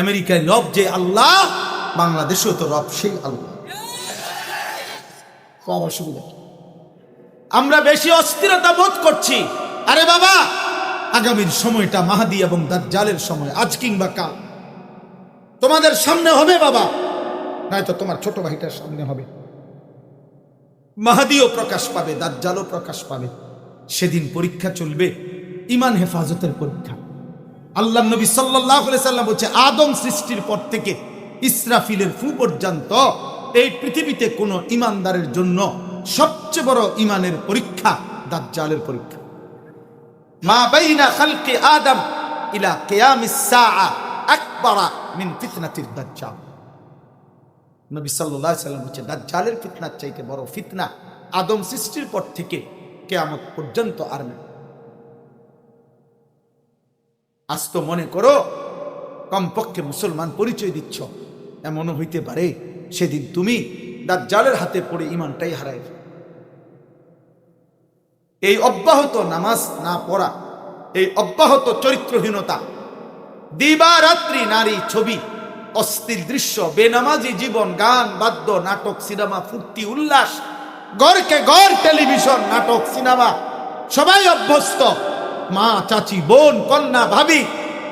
আমেরিকায় রব যে আল্লাহ, বাংলাদেশেও তো রব সেই আল্লাহ। অসুবিধা, আমরা বেশি অস্থিরতা বোধ করছি। আরে বাবা, আগামীর সময়টা মাহদী এবং দাজ্জালের সময়, আজ কিংবা কাল তোমাদের সামনে হবে বাবা, নয়তো তোমার ছোট ভাইটার সামনে হবে। মাহদীও প্রকাশ পাবে, দাজ্জালও প্রকাশ পাবে। সেদিন পরীক্ষা চলবে, ঈমান হেফাজতের পরীক্ষা। আল্লাহ নবী সাল্লাল্লাহু আলাইহি সাল্লাম বলছে, আদম সৃষ্টির পর থেকে ইসরাফিলের ফু পর্যন্ত এই পৃথিবীতে কোনো ঈমানদারের জন্য সবচেয়ে বড় ঈমানের পরীক্ষা দাজ্জালের পরীক্ষা। মা বাইনা খালকি আদম ইলা কিয়ামিস সাআ আকবারা মিন ফিতনাতিদ দাজ্জাল। নবী সাল্লাল্লাহু আলাইহি সাল্লাম বলছে, দাজ্জালের ফিতনার চাইতে বড় ফিতনা আদম সৃষ্টির পর থেকে কিয়ামত পর্যন্ত আর নেই। আজ তো মনে করো কমপক্ষে মুসলমান পরিচয় দিচ্ছ, এমনও হইতে পারে সেদিন তুমি দাজ্জালের হাতে পড়ে ঈমানটাই হারায়। এই অব্যাহত নামাজ না পড়া, এই অব্যাহত চরিত্রহীনতা, দিবারাত্রি নারী ছবি, অস্থির দৃশ্য, বেনামাজি জীবন, গান বাদ্য, নাটক, সিনেমা, ফুর্তি উল্লাস, গড়কে গড় টেলিভিশন, নাটক, সিনেমা, সবাই অভ্যস্ত। মা, চাচি, বোন, কন্যা, ভাবি,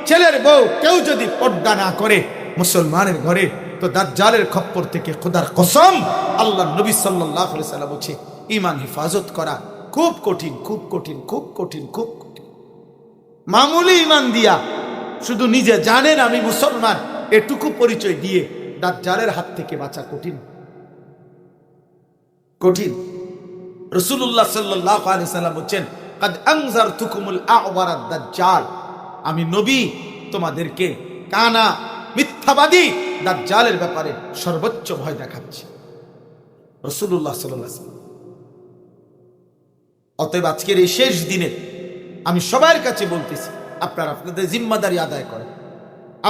ছেলের বউ, কেউ যদি পর্দা না করে মুসলমানের ঘরে, তো দাজ্জালের খপ্পর থেকে খোদার কসম আল্লাহ নবী সাল্লাল্লাহু আলাইহি সাল্লাম বলছে, ঈমান হেফাজত করা খুব কঠিন, খুব কঠিন, খুব কঠিন, খুব কঠিন। মামুলি ঈমান দিয়া শুধু নিজে জানেন আমি মুসলমান, এটুকু পরিচয় দিয়ে দাজ্জালের হাত থেকে বাঁচা কঠিন, কঠিন। রাসূলুল্লাহ সাল্লাল্লাহু আলাইহি সাল্লাম বলেন, কাদ আনজারতুকুমুল আ'ওয়ারাদ দাজ্জাল, আমি নবী তোমাদেরকে কানা মিথ্যাবাদী দাজ্জালের ব্যাপারে সর্বোচ্চ ভয় দেখাচ্ছি। রাসূলুল্লাহ সাল্লাল্লাহু আলাইহি সাল্লাম। অতএব আজকের এই শেষ দিনে আমি সবার কাছে বলতেছি, আপনারা আপনাদের জিম্মাদারি আদায় করেন,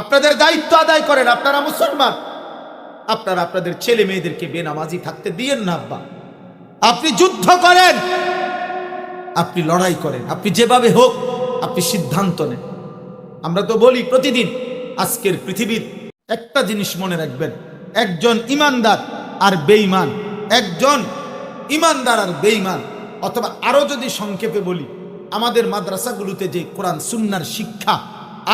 আপনাদের দায়িত্ব আদায় করেন। আপনারা মুসলমান, আপনারা আপনাদের ছেলে মেয়েদেরকে বেনামাজি থাকতে দিয়েন না। আব্বা, আপনি যুদ্ধ করেন, আপনি লড়াই করেন, আপনি যেভাবে হোক আপনি সিদ্ধান্ত নেন। আমরা তো বলি প্রতিদিন, আজকের পৃথিবীর একটা জিনিস মনে রাখবেন, একজন ইমানদার আর বেঈমান, একজন ইমানদার আর বেঈমান, অথবা আরো যদি সংক্ষেপে বলি, আমাদের মাদ্রাসাগুলোতে যে কোরআন সুন্নাহর শিক্ষা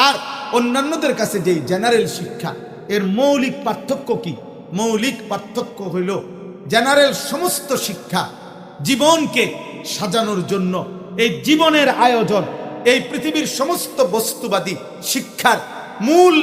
আর অন্যান্যদের কাছে যে জেনারেল শিক্ষা, এর মৌলিক পার্থক্য কি? মৌলিক পার্থক্য হইল, জেনারেল সমস্ত শিক্ষা জীবনকে সাজানোর জন্য, এই জীবনের আয়োজন, এই পৃথিবীর সমস্ত বস্তুবাদী শিক্ষার মূল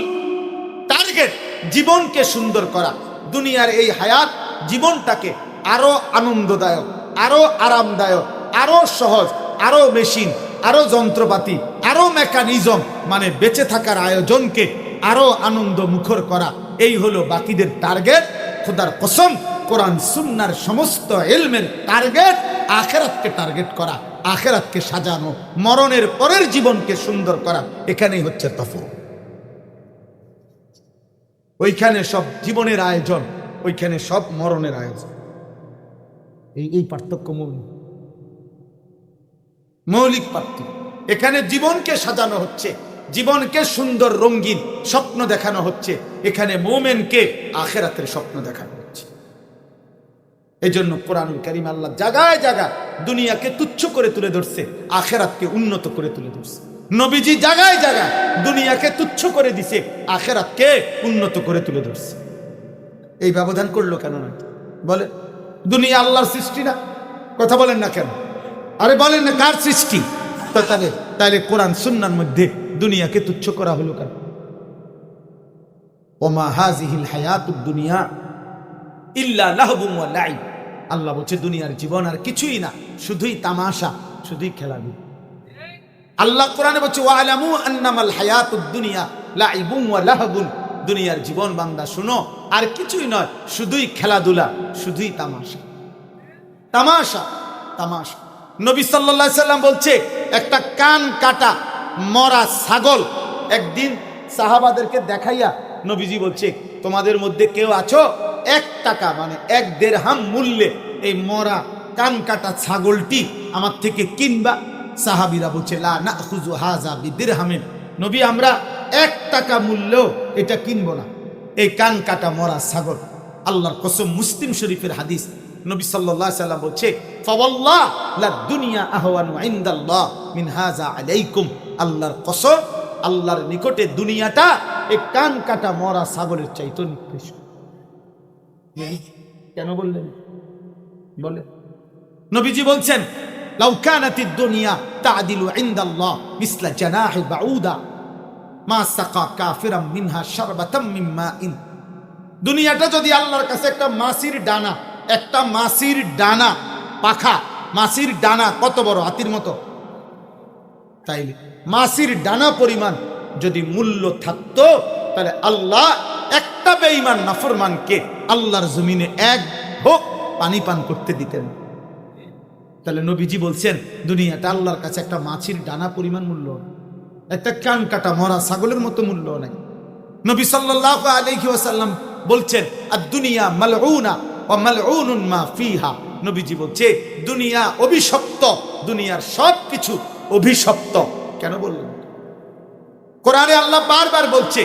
টার্গেট জীবনকে সুন্দর করা, দুনিয়ার এই হায়াত জীবনটাকে আরো আনন্দদায়ক, আরো আরামদায়ক, আরো সহজ, আরো মেশিন, আরো যন্ত্রপাতি, আরো মেকানিজম, মানে বেঁচে থাকার আয়োজনকে আরো আনন্দ মুখর করা, এই হলো বাকিদের টার্গেট। খোদার কসম, কোরআন সুন্নাহর সমস্ত ইলমের টার্গেট আখিরাতকে টার্গেট করা, আখিরাতকে সাজানো, মরণের পরের জীবনকে সুন্দর করা। এখানেই হচ্ছে তফাৎ। ওইখানে সব জীবনের আয়োজন, ওইখানে সব মরণের আয়োজন। এই পার্থক্য মৌলিক পার্থক্য। এখানে জীবনকে সাজানো হচ্ছে, জীবনকে সুন্দর রঙিন স্বপ্ন দেখানো হচ্ছে, এখানে মুমিনকে আখিরাতের স্বপ্ন দেখানো হচ্ছে। এই জন্য কোরআনুল কারীম আল্লাহ জায়গায় জায়গায় দুনিয়াকে তুচ্ছ করে তুলে ধরছে, আখিরাতকে উন্নত করে তুলে ধরছে। নবীজি জায়গায় জায়গায় দুনিয়াকে তুচ্ছ করে দিছে, আখিরাতকে উন্নত করে তুলে ধরছে। এই ব্যবধান করলো কেন? না বলে দুনিয়া আল্লাহর সৃষ্টি না? কথা বলেন না কেন? আরে বলেন না, কার সৃষ্টি? তাহলে কোরআন সুন্নাহর মধ্যে দুনিয়াকে তুচ্ছ করা হলো কেন? ওমা হাযিহিল হায়াতুদ দুনিয়া ইল্লা লাহবুন ওয়া লাইব। আল্লাহ বলছে দুনিয়ার জীবন আর কিছুই না, শুধুই তামাশা, শুধুই খেলাধুলা। আল্লাহ কোরআনে বলছে ওয়ালামু আন্নামাল হায়াতুদ দুনিয়া লাইবুন ওয়া লাহবুন, দুনিয়ার জীবন বান্দা শুনো আর কিছুই নয়, শুধুই খেলাধুলা, শুধুই তামাশা, তামাশা, তামাশা। নবী সাল্লাল্লাহু আলাইহি সাল্লাম বলছে, একটা কান কাটা মরা ছাগল একদিন সাহাবাদেরকে দেখাইয়া নবীজি বলছে, তোমাদের মধ্যে কেউ আছো 1 টাকা মানে 1 দিরহাম মূল্যে এই মরা কান কাটা ছাগলটি আমার থেকে কিনবা? সাহাবীরা বলছে লা নাখুযু হাযা বিদিরহামিন, নবী আমরা 1 টাকা মূল্য এটা কিনবো না। এই কান কাটা মরা ছাগল, আল্লাহর কসম, মুসলিম শরীফের হাদিস, নবী সাল্লাল্লাহু আলাইহি সাল্লাম বলছে, ফাওয়াল্লাহ লা দুনিয়া আহওয়ানু ইনদাল্লাহ মিন হাযা আলাইকুম, আল্লাহর কসম, আল্লাহর নিকটে দুনিয়াটা এই কান কাটা মরা ছাগলের চাইতে নিকৃষ্ট। কেন বললেন? বলে নবীজি বলছেন, লাউ কানাতিদ দুনিয়া তা'দিলু ইনদাল্লাহ মিসলা জানাহি বাউদা মা সাকা কাফিরাম মিনহা শারবাতাম মিন মাইন। দুনিয়াটা যদি আল্লাহর কাছে একটা মাছির ডানা, একটা মাছির ডানা, পাখা মাছির ডানা কত বড়, হাতির মতো, তাইলে মাছির ডানা পরিমাণ যদি মূল্য থাকতো, তাহলে আল্লাহ একটা বেঈমান নাফরমানকে আল্লাহর জমিনে এক ঢোক পানি পান করতে দিতেন। তাহলে নবীজি বলছেন দুনিয়াটা আল্লাহর কাছে একটা মাছির ডানা পরিমাণ মূল্য, একটা কান কাটা মরা ছাগলের মতো মূল্য নাই। নবী সাল্লাল্লাহু আলাইহি ওয়াসাল্লাম বলছেন, আদ-দুনিয়া মালউনা ওয়া মালউনুন মা ফিহা। নবীজি বলছে দুনিয়া অভিশপ্ত, দুনিয়ার সবকিছু অভিশপ্ত। কেন বললেন? কোরআনে আল্লাহ বারবার বলছে,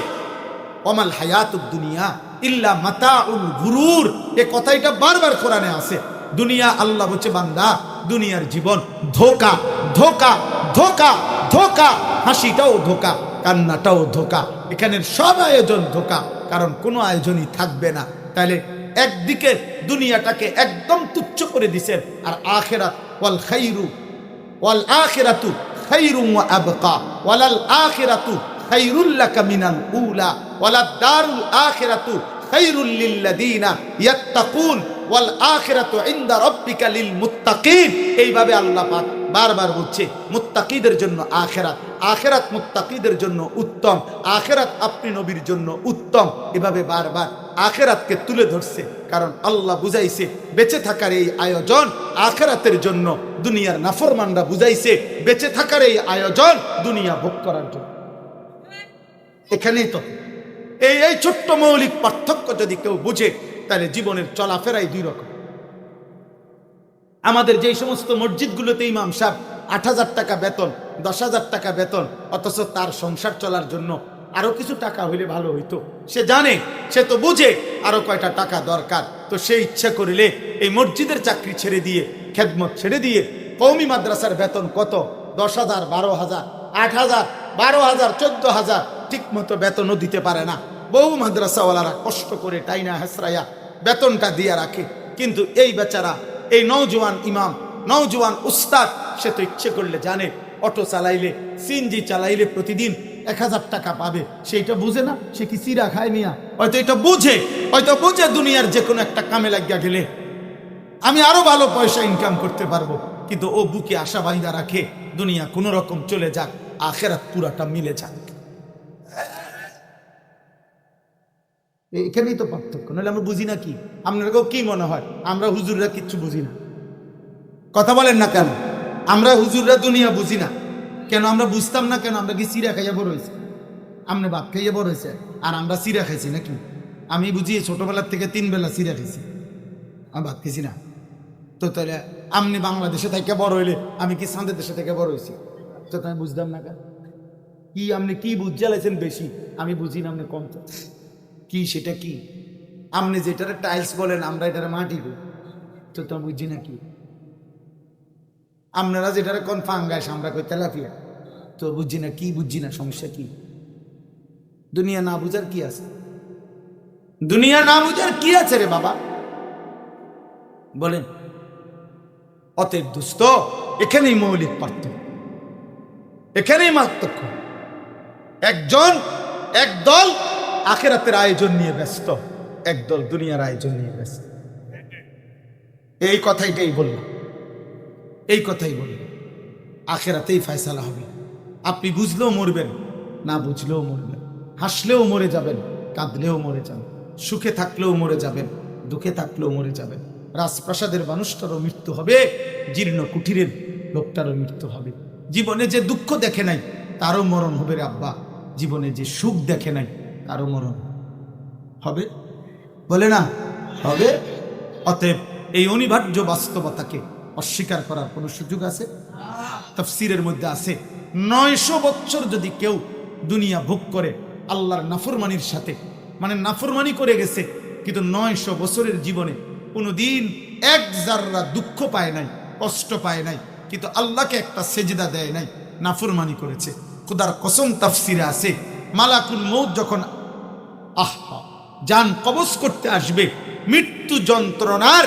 ওমাল হায়াতুদ দুনিয়া ইল্লা মাতাউল গুরুর। এই কথাটা বারবার কোরআনে আছে। দুনিয়া, আল্লাহ বলছে, বান্দা দুনিয়ার জীবন ধোঁকা, ধোঁকা, ধোঁকা, ধোঁকা। হাসিটাও ধোঁকা, কান্নাটাও ধোঁকা, এখানের সব আয়োজন ধোঁকা, কারণ কোনো আয়োজনই থাকবে না। তাহলে একদিকে দুনিয়াটাকে একদম তুচ্ছ করে দিছেন, আর আখিরাত ওয়াল খাইরু ওয়াল আখিরাতু খাইরুম ওয়া আবকা ওয়ালাল আখিরাতু খাইরুল লাকা মিনাল উলা ওয়ালাদ দারুল আখিরাতু খাইরুল লিল্লাযিনা ইয়াত্তাকুন ওয়াল আখিরাতু ইনদা রাব্বিকা লিল মুত্তাকিন। এইভাবে আল্লাহ পাক বারবার বলছে মুত্তাকিদের জন্য আখিরাত, আখিরাত মুত্তাকিদের জন্য উত্তম, আখিরাত আপনি নবীর জন্য উত্তম। এভাবে বারবার আখিরাতকে তুলে ধরছে, কারণ আল্লাহ বুঝাইছে বেঁচে থাকার এই আয়োজন আখিরাতের জন্য। দুনিয়ার নাফরমানরা বুঝাইছে বেঁচে থাকার এই আয়োজন দুনিয়া ভোগ করার জন্য। এখানেই তো এই ছোট্ট মৌলিক পার্থক্য যদি কেউ বুঝে, তাহলে জীবনের চলাফেরাই দুই রকম। আমাদের যেই সমস্ত মসজিদগুলোতে ইমাম সাহেব 8,000 টাকা বেতন, 10,000 টাকা বেতন, অথচ তার সংসার চলার জন্য আরো কিছু টাকা হইলে ভালো হইতো। সে জানে, সে তো বুঝে আরো কয়টা টাকা দরকার, তো সে ইচ্ছা করিলে এই মসজিদের চাকরি ছেড়ে দিয়ে, খেদমত ছেড়ে দিয়ে, কওমি মাদ্রাসার বেতন কত, 10,000, 12,000, 8,000, 12,000, 14,000, ঠিক মতো বেতনও দিতে পারে না। বহু মাদ্রাসাওয়ালারা কষ্ট করে টাইনা হেসরাইয়া বেতনটা দিয়ে রাখে, কিন্তু এই বেচারা, এই নওজোয়ান ইমাম, নওজোয়ান উস্তাদ, সে তো ইচ্ছে করলে জানে অটো চালাইলে, সিএনজি চালাইলে প্রতিদিন 1,000 টাকা পাবে। সেইটা বুঝে না, সে কি চিরা খায় মিয়া? হয়তো এটা বুঝে, হয়তো বুঝে দুনিয়ার যে কোনো একটা কামে লাগিয়া গেলে আমি আরো ভালো পয়সা ইনকাম করতে পারবো, কিন্তু ও বুকে আশা বাইন্দা রাখে দুনিয়া কোনো রকম চলে যাক, আখেরাত পুরাটা মিলে যাক। এখানেই তো পার্থক্য। নাহলে আমরা বুঝি না কি? আপনাদেরকেও কি মনে হয় আমরা হুজুররা কিচ্ছু বুঝি না? কথা বলেন না কেন? আমরা হুজুররা দুনিয়া বুঝি না কেন? আমরা বুঝতাম না কেন? আমরা কি চিরা খাইয়া বড় হয়েছি? আপনি ভাত খাইয়া বড় হয়েছে, আর আমরা চিরা খাইছি নাকি? আমি বুঝি ছোটবেলার থেকে 3 বেলা চিরা খাইছি, আমি ভাত খাইছি না। তো তাহলে আপনি বাংলাদেশে থেকে বড় হইলে আমি কি চাঁদের দেশে থেকে বড় হয়েছি? তো তাই বুঝতাম না কেন? কি আপনি কি বুঝে লাইছেন বেশি, আমি বুঝি না, আপনি কম। কি সেটা কি? আপনি যেটারে টাইলস বলেন, আমরা এটারে মাটি বলি, তো তা বুঝি না কি? আপনারা যেটারে কোন ফাঙ্গাস, আমরা কই তেলাপিয়া, তো বুঝি না কি? বুঝি না, সমস্যা কি? দুনিয়া না বুঝার কি আছে? দুনিয়া না বুঝার কি আছে রে বাবা, বলেন? অতএব দুস্থ, এখানেই মৌলিক পার্থক্য, এখানেই পার্থক্য। একদল আখিরাতের আয়োজন নিয়ে ব্যস্ত, একদল দুনিয়ার আয়োজন নিয়ে ব্যস্ত। এই কথাইটাই বললাম, এই কথাই বললাম। আখিরাতেই ফয়সালা হবে। আপনি বুঝলেও মরবেন, না বুঝলেও মরবেন, হাসলেও মরে যাবেন, কাঁদলেও মরে যাবেন, সুখে থাকলেও মরে যাবেন, দুঃখে থাকলেও মরে যাবেন। রাজপ্রাসাদের মানুষটারও মৃত্যু হবে, জীর্ণ কুঠিরের লোকটারও মৃত্যু হবে। জীবনে যে দুঃখ দেখে নাই তারও মরণ হবে রে আব্বা, জীবনে যে সুখ দেখে নাই তারও মরণ হবে, বলে না হবে? অতএব এই অনিবার্য বাস্তবতাকে অস্বীকার করার কোনো সুযোগ আছে? তাফসীরের মধ্যে আছে 900 বছর যদি কেউ দুনিয়া ভোগ করে, আল্লাহর নাফরমানির সাথে, মানে নাফরমানি করে গেছে, কিন্তু 900 বছরের জীবনে কোনোদিন এক জাররা দুঃখ পায় নাই, কষ্ট পায় নাই, কিন্তু আল্লাহকে একটা সেজদা দেয় নাই, নাফরমানি করেছে। খোদার কসম তাফসিরে আছে, মালাকুল মউত যখন জান কবজ করতে আসবে, মৃত্যু যন্ত্রণার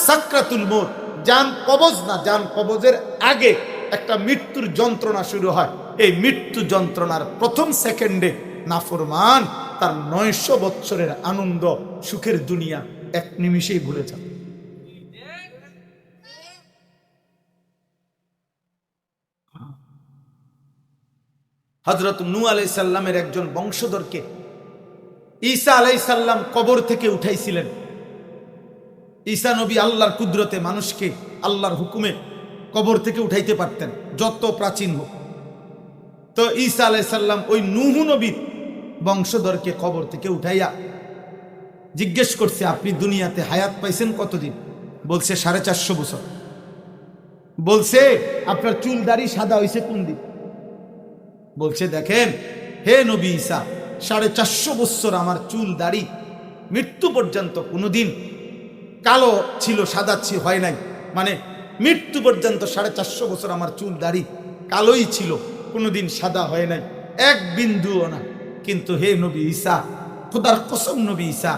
সাকরাতুল মউত, জান কবজ না, জান কবজের আগে একটা মৃত্যুর যন্ত্রণা শুরু হয়। এই মৃত্যু যন্ত্রণার প্রথম সেকেন্ডে নাফরমান তার 900 বৎসরের আনন্দ সুখের দুনিয়া এক নিমিষেই ভুলে যাবে। হযরত নূহ আলাইহিস সালামের একজন বংশধরকে ঈসা আলাইহিস সালাম কবর থেকে উঠাইছিলেন। ঈসা নবী আল্লাহর কুদরতে মানুষকে আল্লাহর হুকুমে কবর থেকে উঠাইতে পারতেন, যত প্রাচীন হোক। তো ঈসা আলাইহিস সালাম ওই নূহ নবীর বংশধরকে কবর থেকে উঠাইয়া জিজ্ঞেস করছে, আপনি দুনিয়াতে হায়াত পাইছেন কতদিন? বলছে 450 বছর। বলছে আপনার চুল দাড়ি সাদা হয়েছে কোন দিন? বলছে দেখেন হে নবী ঈসা, 450 বছর আমার চুল দাড়ি মৃত্যু পর্যন্ত কোনোদিন কালো ছিল, সাদা হয় নাই। মানে মৃত্যু পর্যন্ত 450 বছর আমার চুল দাড়ি কালোই ছিল, কোনোদিন সাদা হয় নাই, এক বিন্দুও না। কিন্তু হে নবী ঈসা, খোদার কসম নবী ঈসা,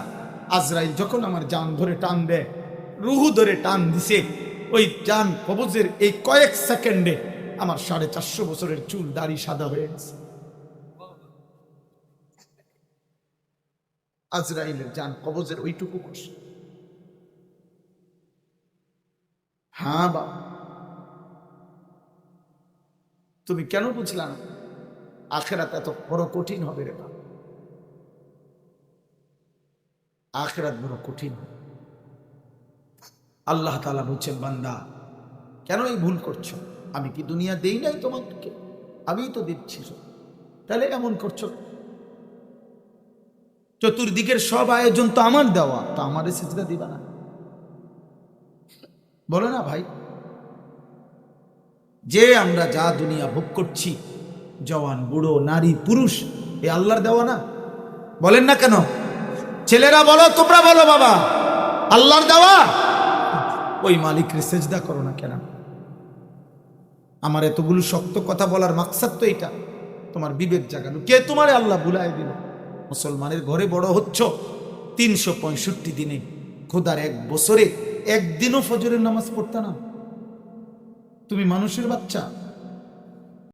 আজরাইল যখন আমার জান ধরে টান দেয়, রুহু ধরে টান দিছে, ওই জান কবজের এই কয়েক সেকেন্ডে আমার 450 বছরের চুল দাড়ি সাদা হয়ে গেছে। আজরাইলের জান কবজের ওইটুকু কষ্ট। হ্যাঁ বাবা, তুমি কেন বুঝলা না? আখিরাত এত বড় কঠিন হবে রে বাবা, আখিরাত বড় কঠিন। আল্লাহ তাআলা বলছেন, বান্দা কেন এই ভুল করছো? আমি কি দুনিয়া দেই নাই তোমাকে? আমিই তো দিচ্ছি, তাহলে এমন করছো? চতুর্দিকের সব আয়োজন তো আমার দেওয়া, তো আমারে সিজদা দিবা না? বলো না ভাই, যে আমরা যা দুনিয়া ভোগ করছি, জওয়ান বুড়ো নারী পুরুষ, এ আল্লাহর দেওয়া না? বলেন না কেন? ছেলেরা বলো, তোমরা বলো, বাবা আল্লাহর দেওয়া। ওই মালিকের সিজদা করো না কেন? আমার এতগুলো শক্ত কথা বলার মাকসাদ তো এটা, তোমার বিবেক জাগানো। কে তোমারে আল্লাহ ভুলাই দিল? মুসলমানের ঘরে বড় হচ্ছ, 365 দিনে, খোদার এক বছরে একদিনও ফজরের নামাজ পড়তা না। তুমি মানুষের বাচ্চা।